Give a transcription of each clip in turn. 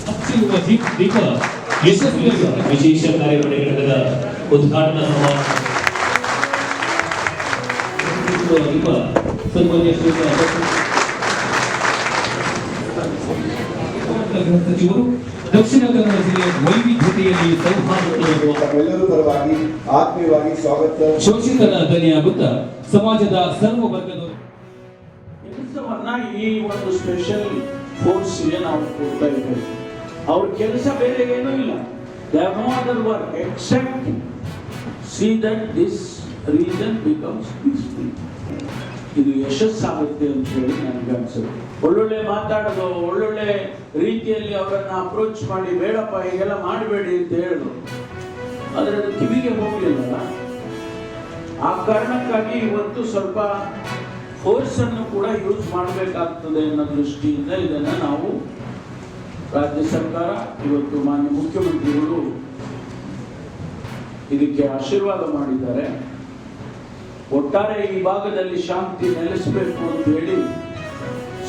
ಹಚ್ಚಿರುವ ದೀಪ ಯಶಸ್ವಿಯಾಗಿ ವಿಶೇಷ ಕಾರ್ಯಕ್ರಮ ಘಟಕದ ಉದ್ಘಾಟನಾ ದೀಪ ಸನ್ಮಾನ್ಯ ಸಚಿವರು ದಕ್ಷಿಣ ಕನ್ನಡ ಜಿಲ್ಲೆಯ ವೈವಿಧ್ಯತೆಯಲ್ಲಿ ಎಲ್ಲರೂ ಪರವಾಗಿ ಆತ್ಮೀಯವಾಗಿ ಸ್ವಾಗತ. ಶೋಷಿತರ ಧ್ವನಿಯಾಗುತ್ತಾ ಸಮಾಜದ ಸರ್ವ ವರ್ಗದವರು ಕೆಲಸವನ್ನ ಈ ಒಂದು ಸ್ಪೆಷಲ್ ಫೋರ್ಸ್ ಗೆ ನಾವು ಕೊಡ್ತಾ ಇದ್ದೇವೆ. ಅವ್ರ ಕೆಲಸ ಬೇರೆ ಏನೂ ಇಲ್ಲ. They have no other work except see that this region becomes peaceful. ಇದು ಯಶಸ್ಸಾಗುತ್ತೆ ಅಂತ ಹೇಳಿ ನನಗೆ ಅನ್ಸುತ್ತೆ. ಒಳ್ಳೊಳ್ಳೆ ಮಾತಾಡೋದು, ಒಳ್ಳೊಳ್ಳೆ ರೀತಿಯಲ್ಲಿ ಅವರನ್ನ ಅಪ್ರೋಚ್ ಮಾಡಿ ಬೇಡಪ್ಪ ಹೀಗೆಲ್ಲ ಮಾಡಬೇಡಿ ಅಂತ ಹೇಳಿದ್ರು, ಆದರೆ ಅದು ಕಿವಿಗೆ ಹೋಗ್ಲಿಲ್ಲ. ಆ ಕಾರಣಕ್ಕಾಗಿ ಇವತ್ತು ಸ್ವಲ್ಪ ಫೋರ್ಸ್ ಅನ್ನು ಕೂಡ ಯೂಸ್ ಮಾಡಬೇಕಾಗ್ತದೆ ಅನ್ನೋ ದೃಷ್ಟಿಯಿಂದ ಇದನ್ನ ನಾವು ರಾಜ್ಯ ಸರ್ಕಾರ ಇವತ್ತು ಮಾನ್ಯ ಮುಖ್ಯಮಂತ್ರಿಗಳು ಇದಕ್ಕೆ ಆಶೀರ್ವಾದ ಮಾಡಿದ್ದಾರೆ. ಒಟ್ಟಾರೆ ಈ ಭಾಗದಲ್ಲಿ ಶಾಂತಿ ನೆಲೆಸಬೇಕು ಅಂತ ಹೇಳಿ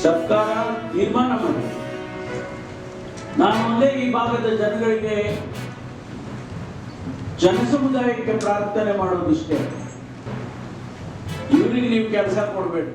ಸರ್ಕಾರ ತೀರ್ಮಾನ ಮಾಡಿದೆ. ನಾನು ಒಂದೇ ಈ ಭಾಗದ ಜನಗಳಿಗೆ, ಜನಸಮುದಾಯಕ್ಕೆ ಪ್ರಾರ್ಥನೆ ಮಾಡೋದಿಷ್ಟೇ, ಇವರಿಗೆ ನೀವು ಕೆಲಸ ಕೊಡಬೇಡಿ.